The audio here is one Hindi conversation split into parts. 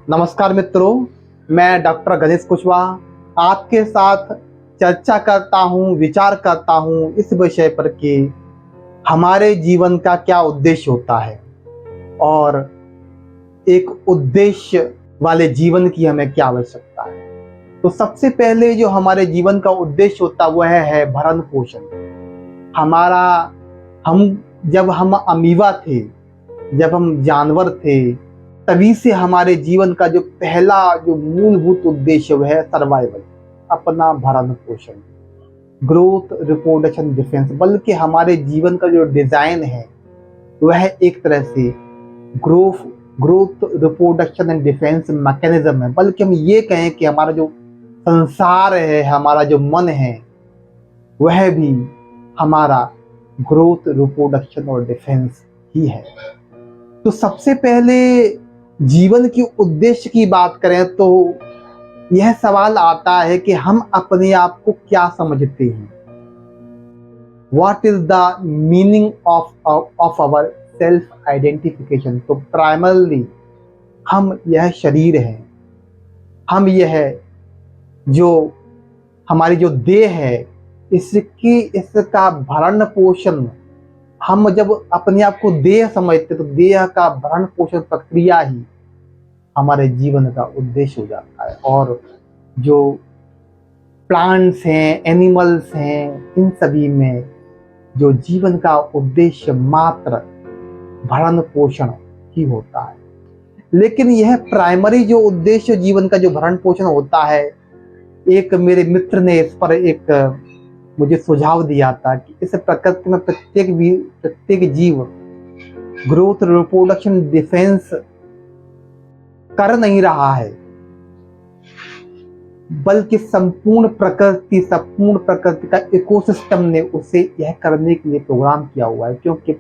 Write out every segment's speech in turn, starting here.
नमस्कार मित्रों, मैं डॉक्टर गणेश कुशवाहा आपके साथ चर्चा करता हूँ, विचार करता हूँ इस विषय पर कि हमारे जीवन का क्या उद्देश्य होता है और एक उद्देश्य वाले जीवन की हमें क्या आवश्यकता है। तो सबसे पहले जो हमारे जीवन का उद्देश्य होता है वह है भरण पोषण। हमारा हम जब हम अमीबा थे, जब हम जानवर थे, तभी से हमारे जीवन का जो पहला जो मूलभूत उद्देश्य वह है सर्वाइवल, अपना भरण पोषण, ग्रोथ, रिप्रोडक्शन, डिफेंस। बल्कि हमारे जीवन का जो डिजाइन है वह एक तरह से growth, reproduction and defence mechanism है। बल्कि हम ये कहें कि हमारा जो संसार है, हमारा जो मन है, वह भी हमारा ग्रोथ, रिप्रोडक्शन और डिफेंस ही है। तो सबसे पहले जीवन के उद्देश्य की बात करें तो यह सवाल आता है कि हम अपने आप को क्या समझते हैं। What is the meaning of our self identification? तो प्राइमरली हम यह शरीर है, हम यह जो हमारी जो देह है, इसका भरण पोषण, हम जब अपने आप को देह समझते तो देह का भरण पोषण प्रक्रिया ही हमारे जीवन का उद्देश्य हो जाता है। और जो प्लांट्स हैं, एनिमल्स हैं, इन सभी में जो जीवन का उद्देश्य मात्र भरण पोषण ही होता है। लेकिन यह प्राइमरी जो उद्देश्य जीवन का जो भरण पोषण होता है, एक मेरे मित्र ने इस पर एक मुझे सुझाव दिया था कि इस प्रकृति में प्रत्येक जीव ग्रोथ, रिप्रोडक्शन, डिफेंस कर नहीं रहा है, बल्कि संपूर्ण प्रकृति का इकोसिस्टम ने उसे यह करने के लिए प्रोग्राम किया हुआ है। क्योंकि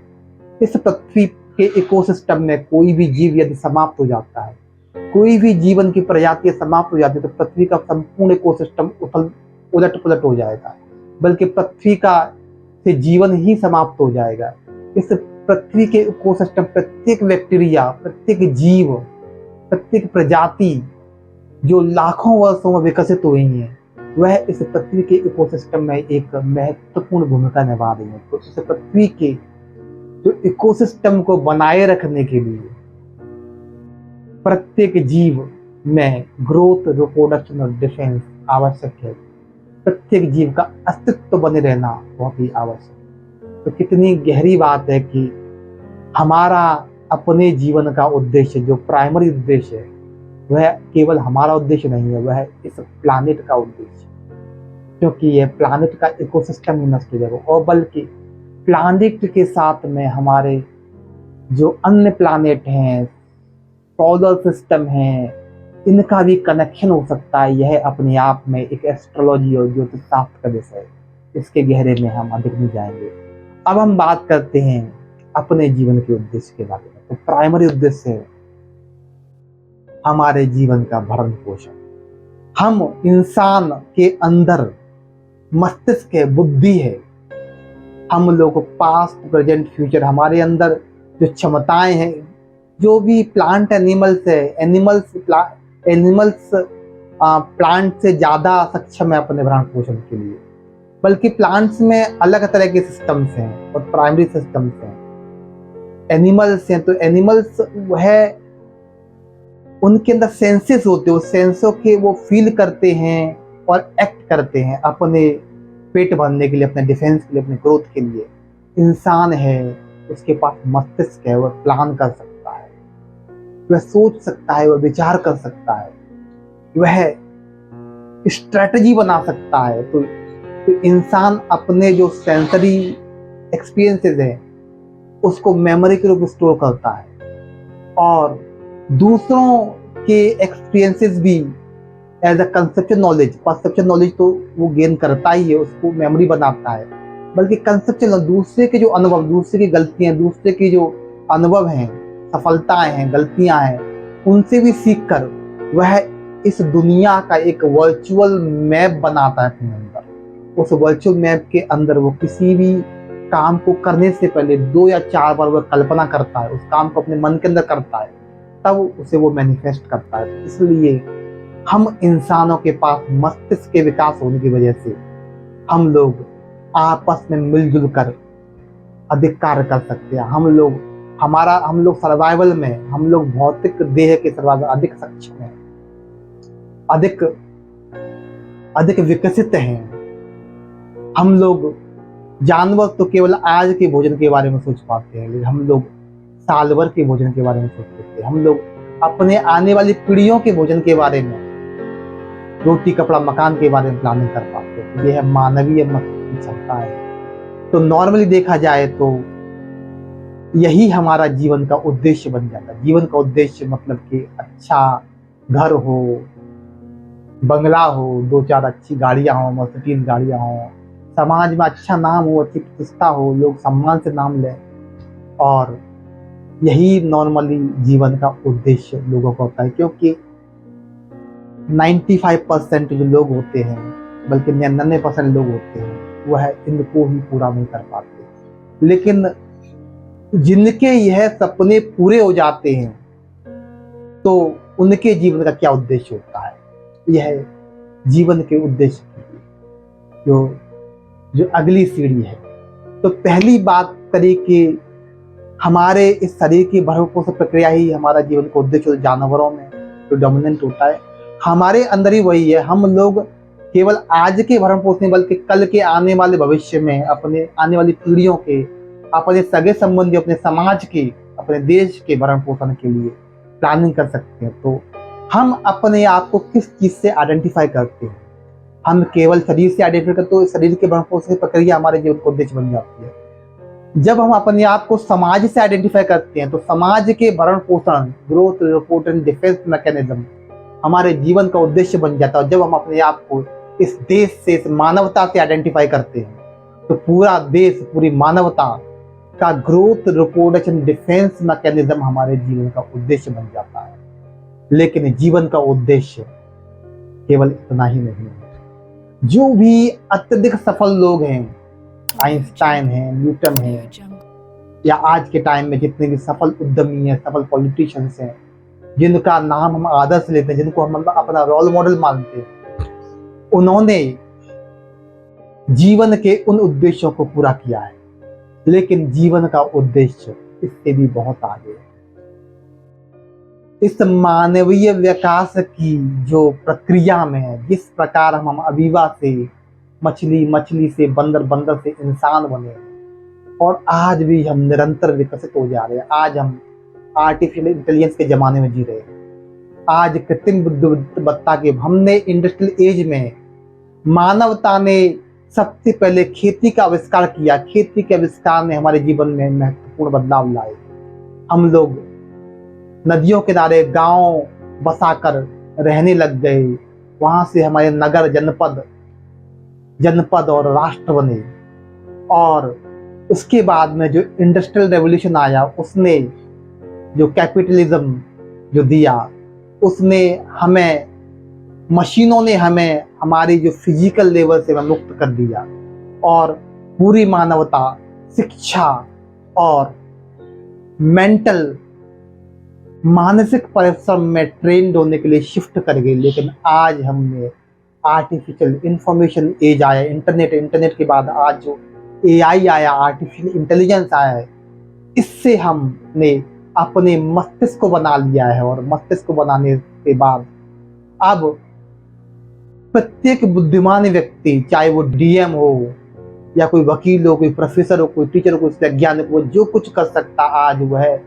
इस पृथ्वी के इकोसिस्टम में कोई भी जीव यदि समाप्त हो जाता है, कोई भी जीवन की प्रजाति समाप्त हो जाती है, तो पृथ्वी का संपूर्ण इकोसिस्टम उलट पुलट हो जाएगा, बल्कि पृथ्वी का से जीवन ही समाप्त हो जाएगा। इस पृथ्वी के इकोसिस्टम, प्रत्येक बैक्टीरिया, प्रत्येक जीव, प्रत्येक प्रजाति जो लाखों वर्षों में विकसित हुई है, वह इस पृथ्वी के इकोसिस्टम में एक महत्वपूर्ण भूमिका निभा रही है। तो इस पृथ्वी के जो इकोसिस्टम को बनाए रखने के लिए प्रत्येक जीव में ग्रोथ, रिप्रोडक्शन और डिफेंस आवश्यक है। प्रत्येक जीव का अस्तित्व बने रहना बहुत ही आवश्यक है। तो कितनी गहरी बात है कि हमारा अपने जीवन का उद्देश्य, जो प्राइमरी उद्देश्य है, वह केवल हमारा उद्देश्य नहीं है, वह इस प्लानिट का उद्देश्य, क्योंकि यह प्लानिट का इकोसिस्टम ही नष्ट हो जाएगा। और बल्कि प्लानिट के साथ में हमारे जो अन्य प्लानिट हैं, सोलर सिस्टम है, इनका भी कनेक्शन हो सकता है। यह अपने आप में एक एस्ट्रोलॉजी और ज्योतिष शास्त्र का विषय है, इसके गहरे में हम अधिक नहीं जाएंगे। अब हम बात करते हैं अपने जीवन के उद्देश्य के बारे में। तो प्राइमरी उद्देश्य है हमारे जीवन का भरण पोषण। हम इंसान के अंदर मस्तिष्क है, बुद्धि है, हम लोग पास्ट, प्रेजेंट, फ्यूचर, हमारे अंदर जो क्षमताएं हैं, जो भी प्लांट एनिमल्स है, एनिमल्स प्लांट से ज्यादा सक्षम है अपने भरण पोषण के लिए। बल्कि प्लांट्स में अलग तरह के सिस्टम्स हैं और प्राइमरी सिस्टम्स हैं। एनिमल्स हैं तो एनिमल्स वह उनके अंदर सेंसेस होते हैं, उस सेंसों के वो फील करते हैं और एक्ट करते हैं अपने पेट भरने के लिए, अपने डिफेंस के लिए, अपने ग्रोथ के लिए। इंसान है, उसके पास मस्तिष्क है, वह प्लान कर सकता है, वह सोच सकता है, वह विचार कर सकता है, वह स्ट्रेटजी बना सकता है। तो इंसान अपने जो सेंसरी एक्सपीरियंसेस है उसको मेमोरी के रूप में स्टोर करता है और दूसरों के एक्सपीरियंसेस भी as a conceptual knowledge, perceptual knowledge तो वो गेन करता ही है, उसको मेमोरी बनाता है। बल्कि कंसेप्चुअल, दूसरे के जो अनुभव, दूसरे की गलतियां, दूसरे के जो अनुभव हैं, सफलताएं हैं, गलतियां हैं, उनसे भी सीख कर वह इस दुनिया का एक वर्चुअल मैप बनाता है अपने अंदर। उस वर्चुअल मैप के अंदर वो किसी भी काम को करने से पहले 2 या 4 बार वह कल्पना करता है, उस काम को अपने मन के अंदर करता है, तब उसे वो मैनिफेस्ट करता है। इसलिए हम इंसानों के पास मस्तिष्क के विकास होने की वजह से हम लोग आपस में मिलजुल कर अधिक कार्य कर सकते हैं। हम लोग सर्वाइवल में, हम लोग भौतिक देह के सर्वाइवल अधिक सक्षम हैं, अधिक विकसित हैं। हम लोग जानवर तो केवल आज के भोजन के बारे में सोच पाते हैं, लेकिन हम लोग साल भर के भोजन के बारे में सोच सकते हैं। हम लोग अपने आने वाली पीढ़ियों के भोजन के बारे में, रोटी कपड़ा मकान के बारे में प्लानिंग कर पाते हैं। यह मानवीय मस्तिष्क की क्षमता है। तो नॉर्मली देखा जाए तो यही हमारा जीवन का उद्देश्य बन जाता है। जीवन का उद्देश्य मतलब कि अच्छा घर हो, बंगला हो, 2-4 अच्छी गाड़ियां हो, मर्सिडीज गाड़ियां हो, समाज में अच्छा नाम हो, अच्छी प्रतिष्ठा हो, लोग सम्मान से नाम लें, और यही नॉर्मली जीवन का उद्देश्य लोगों का होता है। क्योंकि 95% जो लोग होते हैं, बल्कि 99% लोग होते हैं, वह इनको ही पूरा नहीं कर पाते। लेकिन जिनके यह सपने पूरे हो जाते हैं तो उनके जीवन का क्या उद्देश्य होता है, यह जीवन के उद्देश्य की जो अगली सीढ़ी है। तो पहली बात करें कि हमारे इस शरीर की भरण पोषण प्रक्रिया ही हमारा जीवन का उद्देश्य जानवरों में जो डोमिनेंट होता है, हमारे अंदर ही वही है। हम लोग केवल आज के भरण पोषण बल्कि कल के आने वाले भविष्य में, अपने आने वाली पीढ़ियों के, अपने सगे संबंधी, अपने समाज के, अपने देश के भरण पोषण के लिए प्लानिंग कर सकते हैं। तो हम अपने आप को किस चीज से आइडेंटिफाई करते हैं? हम केवल शरीर से आइडेंटिफाई करते, तो शरीर के भरण पोषण की प्रक्रिया हमारे जीवन का उद्देश्य बन जाती है। जब हम अपने आप को समाज से आइडेंटिफाई करते हैं तो समाज के भरण पोषण, growth, report and defence mechanism हमारे जीवन का उद्देश्य बन जाता है। जब हम अपने आप को इस देश से, इस मानवता से आइडेंटिफाई करते हैं तो पूरा देश, पूरी मानवता का growth, report and defence mechanism हमारे जीवन का उद्देश्य बन जाता है। लेकिन जीवन का उद्देश्य केवल इतना ही नहीं है। जो भी अत्यधिक सफल लोग हैं, आइंस्टाइन हैं, न्यूटन हैं, या आज के टाइम में जितने भी सफल उद्यमी हैं, सफल पॉलिटिशियंस हैं, जिनका नाम हम आदर्श लेते हैं, जिनको हम अपना रोल मॉडल मानते हैं, उन्होंने जीवन के उन उद्देश्यों को पूरा किया है। लेकिन जीवन का उद्देश्य इससे भी बहुत आगे है। इस मानवीय विकास की जो प्रक्रिया में, जिस प्रकार हम अमीबा से मछली, मछली से बंदर, बंदर से इंसान बने, और आज भी हम निरंतर विकसित हो जा रहे हैं। आज हम आर्टिफिशियल इंटेलिजेंस के जमाने में जी रहे हैं। आज कृत्रिम बुद्धिमत्ता के, हमने इंडस्ट्रियल एज में मानवता ने सबसे पहले खेती का आविष्कार किया। खेती के आविष्कार ने हमारे जीवन में महत्वपूर्ण बदलाव लाए। हम लोग नदियों किनारे गांव बसाकर रहने लग गए। वहां से हमारे नगर, जनपद और राष्ट्र बने। और उसके बाद में जो इंडस्ट्रियल रेवोल्यूशन आया, उसने जो कैपिटलिज्म जो दिया, उसने हमें, मशीनों ने हमें हमारी जो फिजिकल लेवल से मुक्त कर दिया, और पूरी मानवता शिक्षा और मेंटल, मानसिक परिश्रम में ट्रेंड होने के लिए शिफ्ट कर गई। लेकिन आज हमने आर्टिफिशियल इंफॉर्मेशन एज आया, इंटरनेट के बाद आज जो AI आया, आर्टिफिशियल इंटेलिजेंस आया है, इससे हमने अपने मस्तिष्क को बना लिया है। और मस्तिष्क को बनाने के बाद अब प्रत्येक बुद्धिमान व्यक्ति, चाहे वो DM हो या कोई वकील हो, कोई प्रोफेसर हो, कोई टीचर हो, कोई वैज्ञानिक हो, जो कुछ कर सकता आज वह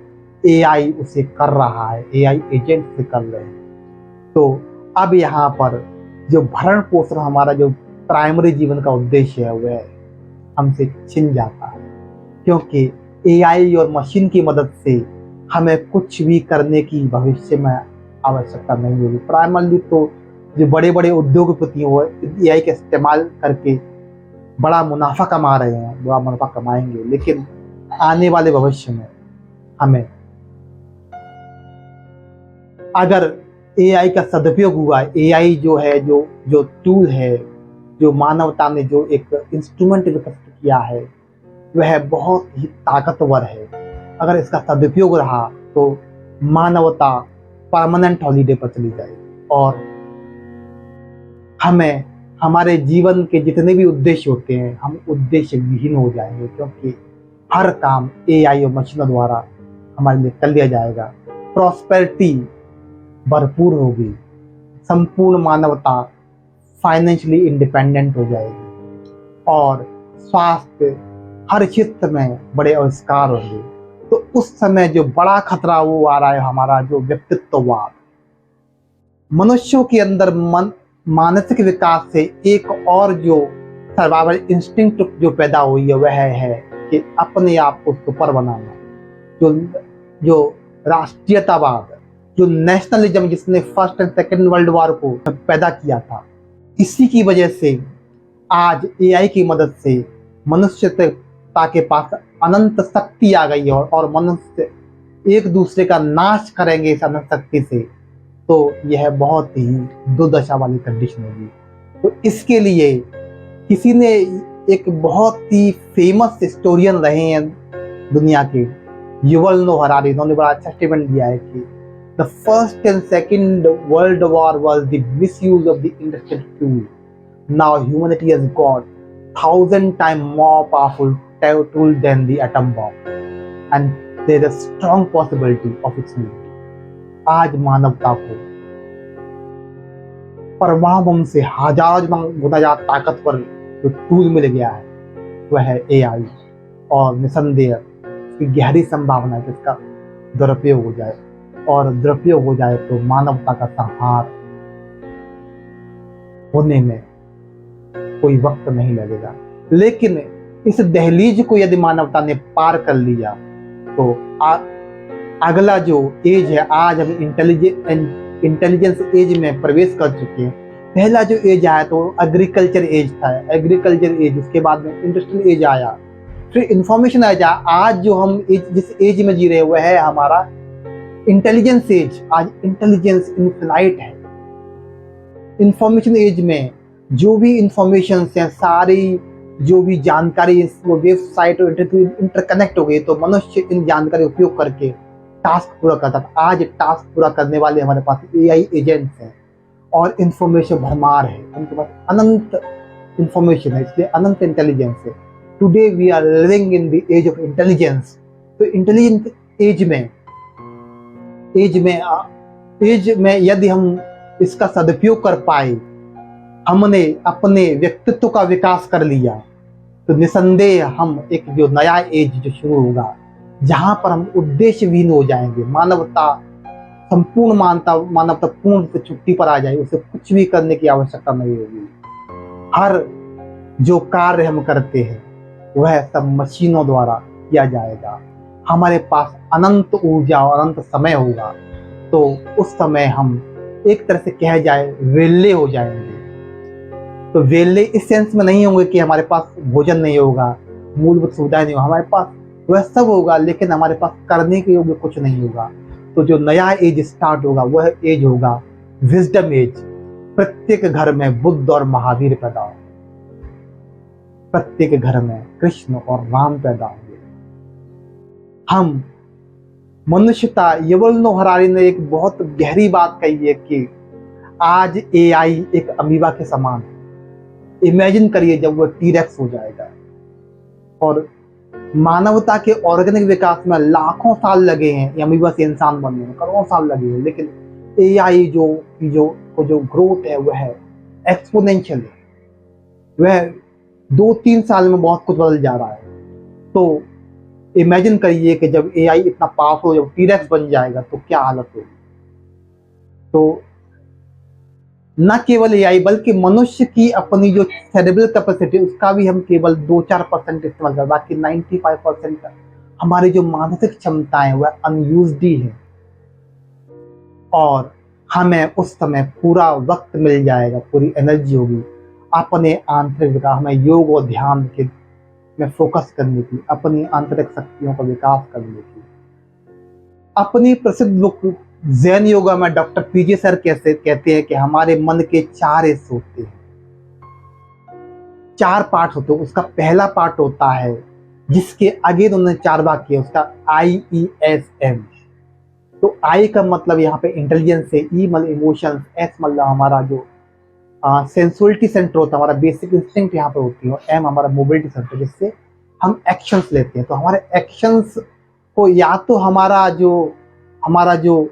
AI उसे कर रहा है, AI एजेंट से कर रहे हैं। तो अब यहाँ पर जो भरण पोषण, हमारा जो प्राइमरी जीवन का उद्देश्य है, वह हमसे छिन जाता है। क्योंकि AI और मशीन की मदद से हमें कुछ भी करने की भविष्य में आवश्यकता नहीं होगी। प्राइमरली तो जो बड़े बड़े उद्योगपति हो AI का इस्तेमाल करके बड़ा मुनाफा कमा रहे हैं, बड़ा मुनाफा कमाएंगे। लेकिन आने वाले भविष्य में हमें, अगर AI का सदुपयोग हुआ, AI जो है, जो टूल है, जो मानवता ने जो एक इंस्ट्रूमेंट विकसित किया है, वह बहुत ही ताकतवर है। अगर इसका सदुपयोग रहा तो मानवता परमानेंट हॉलीडे पर चली जाएगी और हमें हमारे जीवन के जितने भी उद्देश्य होते हैं हम उद्देश्य विहीन हो जाएंगे, क्योंकि हर काम एआई और मशीनों द्वारा हमारे लिए कर लिया जाएगा। प्रॉस्पेरिटी भरपूर होगी, संपूर्ण मानवता फाइनेंशियली इंडिपेंडेंट हो जाएगी और स्वास्थ्य हर क्षेत्र में बड़े आविष्कार होंगे। तो उस समय जो बड़ा खतरा वो आ रहा है हमारा जो व्यक्तित्ववाद, मनुष्यों के अंदर मानसिक विकास से एक और जो सर्वाइवल इंस्टिंक्ट जो पैदा हुई है वह है कि अपने आप को सुपर बनाना। जो राष्ट्रीयतावाद, जो नेशनलिज्म जिसने first and second world war को पैदा किया था, इसी की वजह से आज एआई की मदद से मनुष्यता के पास अनंत शक्ति आ गई है और मनुष्य एक दूसरे का नाश करेंगे इस अनंत शक्ति से, तो यह बहुत ही दुर्दशा वाली कंडीशन होगी। तो इसके लिए किसी ने एक बहुत ही फेमस हिस्टोरियन रहे हैं दुनिया के, युवल नोह हरारी, उन्होंने बड़ा अच्छा स्टेटमेंट दिया है कि the first and second world war was the misuse of the industrial fuel. Now humanity has got 1000 times more powerful tool than the atom bomb and there is a strong possibility of its use। आज मानवता को परमाणु बम से हजारों गुना ज्यादा ताकतवर जो टूल मिल गया है वह है एआई, और निसंदेह इसकी गहरी संभावना है कि इसका दुरुपयोग हो जाए, और दुरुपयोग हो जाए तो मानवता का संहार होने में कोई वक्त नहीं लगेगा। लेकिन इस दहलीज को यदि मानवता ने पार कर लिया तो अगला जो एज है, आज हम इंटेलिजेंस एज में प्रवेश कर चुके हैं। पहला जो एज आया तो एग्रीकल्चर एज था, एग्रीकल्चर एज, उसके बाद में इंडस्ट्रियल एज आया, फिर इंफॉर्मेशन एज आया। आज जो हम जिस एज में जी रहे हैं वह है हमारा इंटेलिजेंस एज। आज इंटेलिजेंस इनफिनाइट है। इंफॉर्मेशन एज में जो भी इंफॉर्मेशन है, सारी जो भी जानकारी वो वेबसाइट और इंटरकनेक्ट हो गई, तो मनुष्य इन जानकारी उपयोग करके टास्क पूरा करता था। आज टास्क पूरा करने वाले हमारे पास एआई एजेंट्स हैं और इंफॉर्मेशन भरमार है, उनके पास अनंत इंफॉर्मेशन है, इसलिए अनंत इंटेलिजेंस है। Today we are living in the age of intelligence. तो इंटेलिजेंट एज में यदि हम इसका सदुपयोग कर पाए, हमने अपने व्यक्तित्व का विकास कर लिया, तो निसंदेह हम एक जो नया एज जो शुरू होगा जहां पर हम उद्देश्य विहीन हो जाएंगे, संपूर्ण मानवता पूर्ण से छुट्टी पर आ जाएगी, उसे कुछ भी करने की आवश्यकता नहीं होगी। हर जो कार्य हम करते हैं वह सब मशीनों द्वारा किया जाएगा। हमारे पास अनंत ऊर्जा और अनंत समय होगा, तो उस समय हम एक तरह से कह जाए वेले हो जाएंगे। तो वेले इस सेंस में नहीं होंगे कि हमारे पास भोजन नहीं होगा, मूलभूत सुविधाएं नहीं होगा, हमारे पास वह सब होगा, लेकिन हमारे पास करने के योग्य कुछ नहीं होगा। तो जो नया एज स्टार्ट होगा वह एज होगा विजडम एज। प्रत्येक घर में बुद्ध और महावीर पैदा होंगे, प्रत्येक घर में कृष्ण और राम पैदा होंगे। हम मनुष्यता, युवल नोह हरारी ने एक बहुत गहरी बात कही है कि आज एआई एक अमीबा के समान है। इमेजिन करिए जब वह टीरेक्स हो जाएगा, और मानवता के ऑर्गेनिक विकास में लाखों साल लगे हैं, अमीबा से इंसान बनने में करोड़ों साल लगे हैं, लेकिन एआई जो ग्रोथ है वह है एक्सपोनेंशियल है, वह 2-3 साल में बहुत कुछ बदल जा रहा है। तो इमेजिन करिए कि जब एआई इतना पावरफुल, जब टीरेक्स बन जाएगा तो क्या हालत होगी। तो न केवल एआई बल्कि मनुष्य की अपनी जो सेरेब्रल कैपेसिटी उसका भी हम केवल 2-4% इस्तेमाल कर, बाकी 95% हमारी जो मानसिक क्षमताएं वह अनयूज्ड ही है। और हमें उस समय पूरा वक्त मिल जाएगा, पूरी एनर्जी होगी अपने आंतरिक विकास में, योग और ध्यान के में फोकस करने की, अपनी आंतरिक शक्तियों का विकास करने की। अपनी प्रसिद्ध बुक जैन योगा में डॉक्टर पीजे सर कैसे कहते हैं कि हमारे मन के 4 हिस्से होते हैं, 4 पार्ट होते हैं। उसका पहला पार्ट होता है जिसके आगे उन्होंने 4 भाग किए, उसका IESM। तो आई का मतलब यहाँ पे इंटेलिजेंस है, ई मतलब इमोशंस, एस मतलब हमारा जो सेंसुअलिटी सेंटर होता है, हमारा बेसिक इंस्टिंक्ट यहाँ पे होती है, और एम हमारा मोबिलिटी सेंटर, जिससे हम एक्शंस लेते हैं। तो हमारे एक्शंस को या तो हमारा जो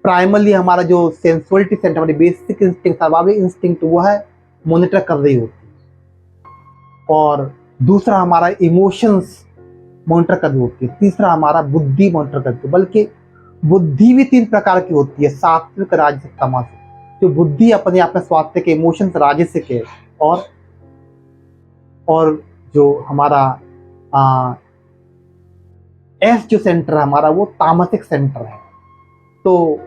प्राइमरली हमारा जो सेंसुअलिटी सेंटर, हमारी बेसिक इंस्टिंक्ट, सर्वाइवल इंस्टिंक्ट, वो है मॉनिटर कर रही होती है, और दूसरा हमारा इमोशंस मॉनिटर कर रही होती है, तीसरा हमारा बुद्धि मॉनिटर करती है। बल्कि बुद्धि भी 3 प्रकार की होती है, सात्विक, राजसिक, तामसिक। जो बुद्धि अपने आप में स्वास्थ्य के, इमोशंस राजसिक है, और जो हमारा एस जो सेंटर है हमारा, वो तामसिक सेंटर है। तो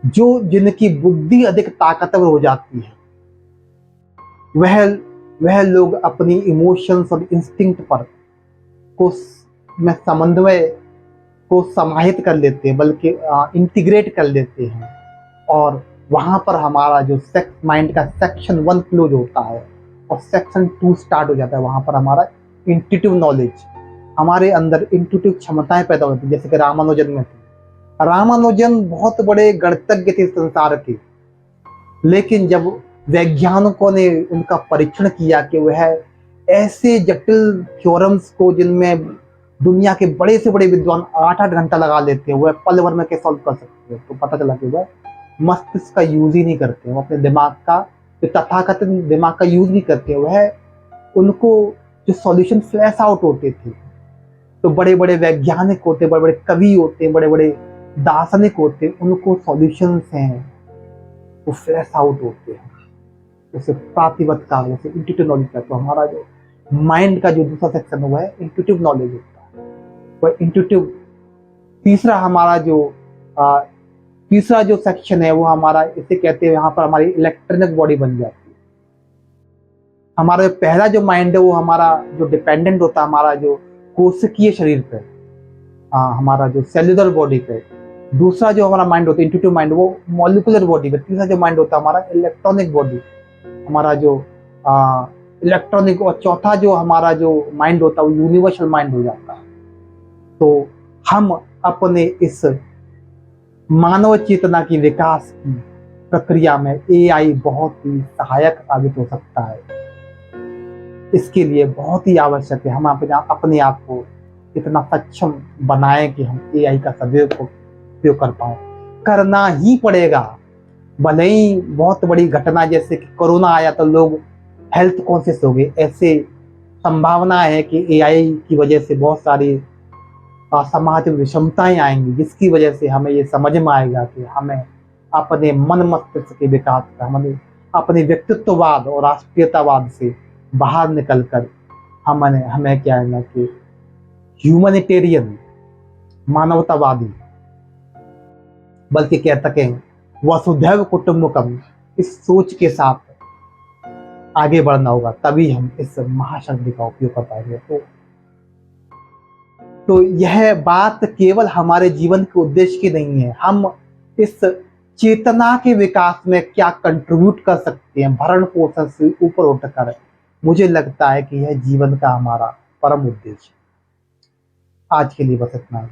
जो जिनकी बुद्धि अधिक ताकतवर हो जाती है, वह लोग अपनी इमोशंस और इंस्टिंक्ट पर को में समन्वय को समाहित कर लेते हैं, बल्कि इंटीग्रेट कर लेते हैं, और वहां पर हमारा जो माइंड का सेक्शन 1 क्लोज होता है और सेक्शन 2 स्टार्ट हो जाता है। वहां पर हमारा इंट्यूटिव नॉलेज, हमारे अंदर इंट्यूटिव क्षमताएं पैदा होती है, जैसे कि रामानुजन में थी। रामानुजन बहुत बड़े गणितज्ञ थे संसार के, लेकिन जब वैज्ञानिकों ने उनका परीक्षण किया कि वह ऐसे जटिल थ्योरम्स को, जिनमें दुनिया के बड़े से बड़े विद्वान 8-8 घंटा लगा लेते हैं, वह पल भर में कैसे सॉल्व कर सकते हैं, तो पता चला कि वह मस्तिष्क का यूज ही नहीं करते हैं, वो अपने दिमाग का, जो तथाकथित दिमाग का यूज नहीं करते हैं। वह उनको जो सॉल्यूशन फ्लैश आउट होते थे, तो बड़े बड़े वैज्ञानिक होते, बड़े बड़े कवि होते, बड़े बड़े दार्शनिक होते, उनको सॉल्यूशंस हैं वो फ्लैश आउट होते हैं, जैसे प्रातिपद का, जैसे इंट्यूटिव नॉलेज का। तो हमारा जो माइंड का जो दूसरा सेक्शन है वह है इंट्यूटिव नॉलेज होता है, वह इंट्यूटिव। तीसरा जो सेक्शन है वो हमारा, इसे कहते हैं, यहाँ पर हमारी इलेक्ट्रॉनिक बॉडी बन जाती है। हमारा जो पहला जो माइंड है वो हमारा जो डिपेंडेंट होता है हमारा जो कोशिकीय शरीर पे, हमारा जो सेल्युलर बॉडी पे। दूसरा जो हमारा माइंड होता है इंट्यूटिव माइंड, वो मॉलिकुलर बॉडी पे। तीसरा जो माइंड होता है हमारा इलेक्ट्रॉनिक बॉडी, हमारा जो इलेक्ट्रॉनिक। और चौथा जो हमारा जो माइंड होता है वो यूनिवर्सल माइंड हो जाता है। तो हम अपने इस मानव चेतना की विकास की प्रक्रिया में एआई बहुत ही सहायक साबित हो सकता है। इसके लिए बहुत ही आवश्यक है हम अपने आप को इतना सक्षम बनाएं कि हम एआई का उपयोग कर पाए। करना ही पड़ेगा, भले ही बहुत बड़ी घटना जैसे कि कोरोना आया तो लोग हेल्थ कॉन्शियस हो गए। ऐसे संभावना है कि एआई की वजह से बहुत सारी समाज में विषमताएं आएंगी, जिसकी वजह से हमें ये समझ में आएगा कि हमें अपने मन मस्तिष्क के विकास का, हमें अपने व्यक्तित्ववाद और राष्ट्रीयतावाद से बाहर निकलकर हमें क्या है ना कि ह्यूमैनिटेरियन, मानवतावादी, बल्कि कह सकें वसुधैव कुटुंबकम, इस सोच के साथ आगे बढ़ना होगा, तभी हम इस महाशक्ति का उपयोग कर पाएंगे। तो यह बात केवल हमारे जीवन के उद्देश्य की नहीं है, हम इस चेतना के विकास में क्या कंट्रीब्यूट कर सकते हैं भरण पोषण से ऊपर उठकर। मुझे लगता है कि यह जीवन का हमारा परम उद्देश्य है। आज के लिए बस इतना ही।